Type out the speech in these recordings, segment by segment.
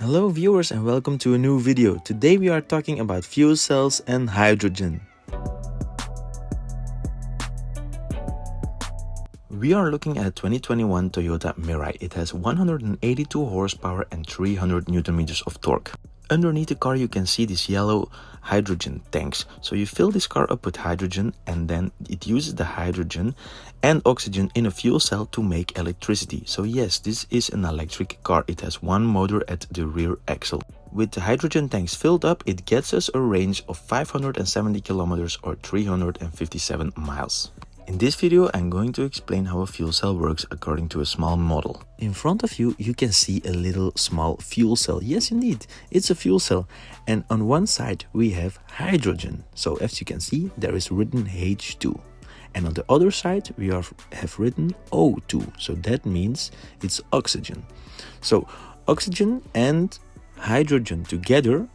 Hello viewers and welcome to a new video. Today we are talking about fuel cells and hydrogen. We are looking at a 2021 Toyota Mirai. It has 182 horsepower and 300 Newton meters of torque. Underneath the car you can see these yellow hydrogen tanks. So you fill this car up with hydrogen and then it uses the hydrogen and oxygen in a fuel cell to make electricity. So yes, this is an electric car. It has one motor at the rear axle. With the hydrogen tanks filled up, it gets us a range of 570 kilometers or 357 miles. In this video, I'm going to explain how a fuel cell works according to a small model. In front of you, you can see a little small fuel cell. Yes, indeed, it's a fuel cell. And on one side, we have hydrogen. So as you can see, there is written H2. And on the other side, we have written O2. So that means it's oxygen. So oxygen and hydrogen together,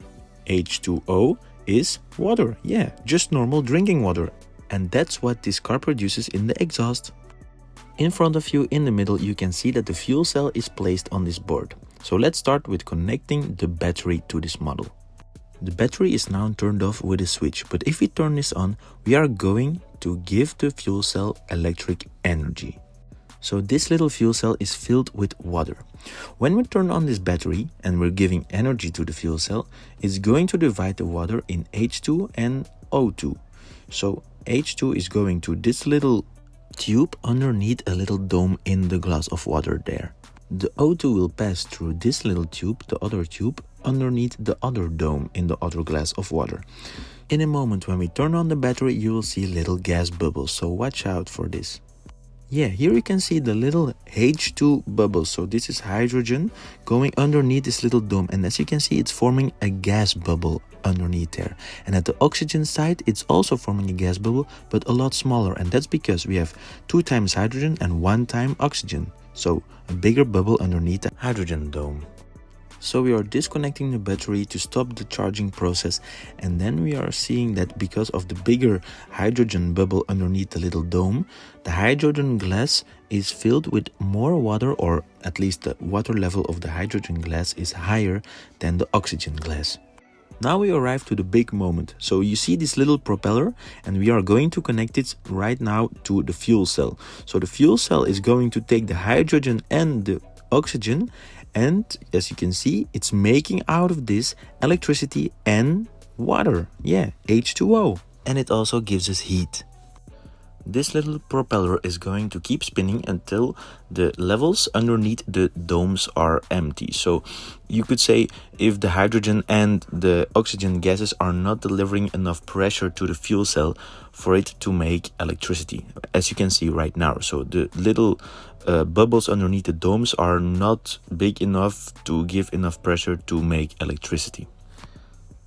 H2O, is water. Yeah, just normal drinking water. And that's what this car produces in the exhaust. In front of you, in the middle, you can see that the fuel cell is placed on this board. So let's start with connecting the battery to this model. The battery is now turned off with a switch, but if we turn this on, we are going to give the fuel cell electric energy. So this little fuel cell is filled with water. When we turn on this battery and we're giving energy to the fuel cell, it's going to divide the water in H2 and O2. So H2 is going to this little tube underneath a little dome in the glass of water there. The O2 will pass through this little tube, the other tube, underneath the other dome in the other glass of water. In a moment when we turn on the battery, you will see little gas bubbles, so watch out for this. Yeah, here you can see the little H2 bubbles. So this is hydrogen going underneath this little dome. And as you can see, it's forming a gas bubble underneath there. And at the oxygen side, it's also forming a gas bubble, but a lot smaller. And that's because we have 2 times hydrogen and 1 time oxygen. So a bigger bubble underneath the hydrogen dome. So we are disconnecting the battery to stop the charging process, and then we are seeing that because of the bigger hydrogen bubble underneath the little dome, the hydrogen glass is filled with more water, or at least the water level of the hydrogen glass is higher than the oxygen glass. Now we arrive to the big moment. So you see this little propeller, and we are going to connect it right now to the fuel cell. So the fuel cell is going to take the hydrogen and the oxygen, and as you can see, it's making out of this electricity and water. Yeah, H2O. And it also gives us heat. This little propeller is going to keep spinning until the levels underneath the domes are empty. So you could say if the hydrogen and the oxygen gases are not delivering enough pressure to the fuel cell for it to make electricity, as you can see right now. So the little bubbles underneath the domes are not big enough to give enough pressure to make electricity.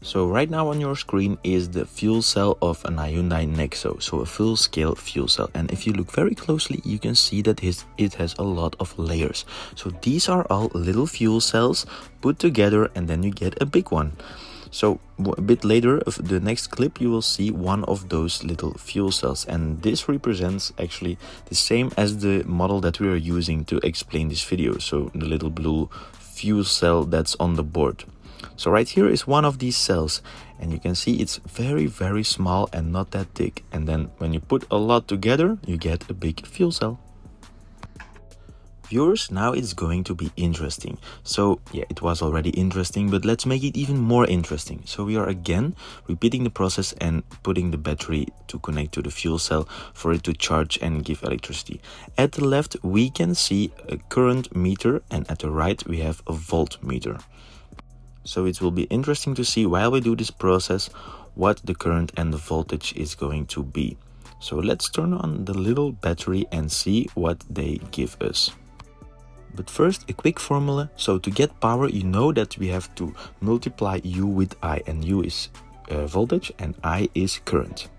So right now on your screen is the fuel cell of an Hyundai Nexo, so a full-scale fuel cell. And if you look very closely, you can see that it has a lot of layers. So these are all little fuel cells put together, and then you get a big one. So a bit later of the next clip, you will see one of those little fuel cells. And this represents actually the same as the model that we are using to explain this video. So the little blue fuel cell that's on the board. So right here is one of these cells, and you can see it's very, very small and not that thick. And then when you put a lot together, you get a big fuel cell. Viewers, now it's going to be interesting. So yeah, it was already interesting, but let's make it even more interesting. So we are again repeating the process and putting the battery to connect to the fuel cell for it to charge and give electricity. At the left, we can see a current meter, and at the right, we have a voltmeter. So it will be interesting to see while we do this process what the current and the voltage is going to be. So let's turn on the little battery and see what they give us. But first, a quick formula. So to get power, you know that we have to multiply U with I, and U is voltage and I is current.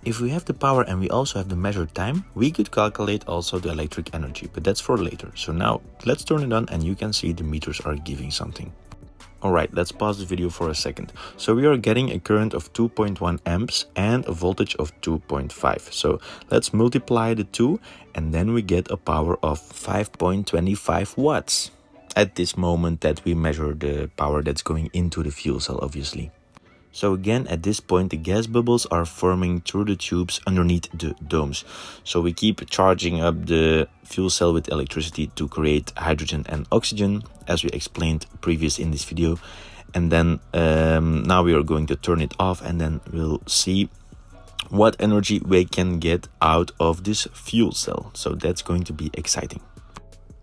If we have the power and we also have the measured time, we could calculate also the electric energy, but that's for later. So now let's turn it on and you can see the meters are giving something. Alright, let's pause the video for a second. So we are getting a current of 2.1 amps and a voltage of 2.5. So let's multiply the two, and then we get a power of 5.25 watts. at this moment that we measure the power that's going into the fuel cell, obviously. So again, at this point, the gas bubbles are forming through the tubes underneath the domes. So we keep charging up the fuel cell with electricity to create hydrogen and oxygen, as we explained previous in this video. And then now we are going to turn it off, and then we'll see what energy we can get out of this fuel cell. So that's going to be exciting.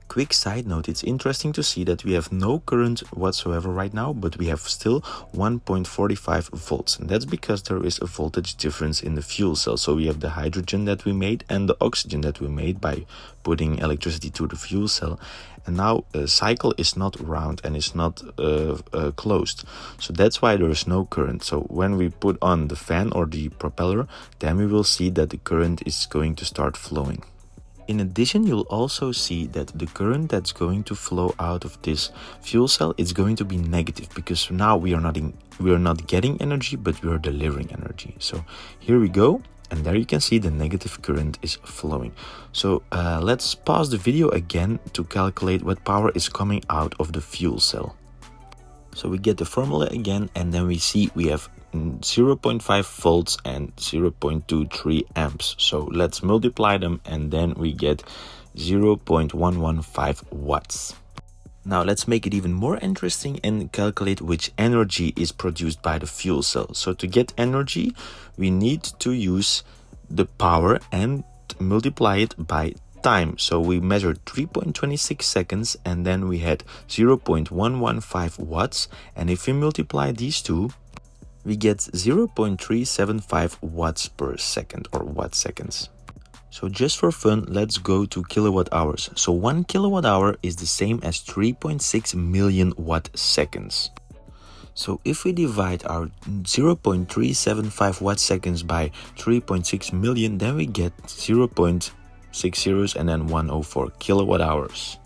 Quick side note, it's interesting to see that we have no current whatsoever right now, but we have still 1.45 volts. And that's because there is a voltage difference in the fuel cell. So we have the hydrogen that we made and the oxygen that we made by putting electricity to the fuel cell. And now the cycle is not round and it's not closed. So that's why there is no current. So when we put on the fan or the propeller, then we will see that the current is going to start flowing. In addition, you'll also see that the current that's going to flow out of this fuel cell is going to be negative, because now we are not getting energy, but we are delivering energy. So here we go, and there you can see the negative current is flowing. So let's pause the video again to calculate what power is coming out of the fuel cell. So we get the formula again, and then we see we have 0.5 volts and 0.23 amps. So let's multiply them, and then we get 0.115 watts. Now let's make it even more interesting and calculate which energy is produced by the fuel cell. So to get energy, we need to use the power and multiply it by time. So we measured 3.26 seconds, and then we had 0.115 watts. And if we multiply these two, we get 0.375 watts per second, or watt seconds. So just for fun, let's go to kilowatt hours. So 1 kilowatt hour is the same as 3.6 million watt seconds. So if we divide our 0.375 watt seconds by 3.6 million, then we get 0.60 and then 104 kilowatt hours.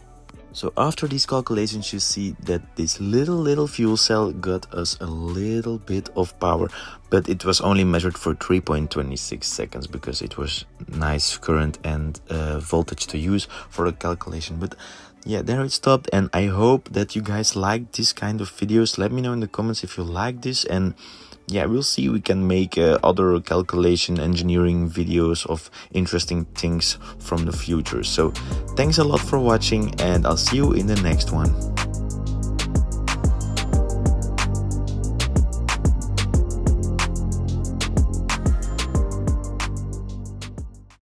So after these calculations, you see that this little fuel cell got us a little bit of power, but it was only measured for 3.26 seconds because it was nice current and voltage to use for the calculation. But yeah, there it stopped, and I hope that you guys like this kind of videos. Let me know in the comments if you like this, and yeah, we'll see. We can make other calculation engineering videos of interesting things from the future. So thanks a lot for watching, and I'll see you in the next one.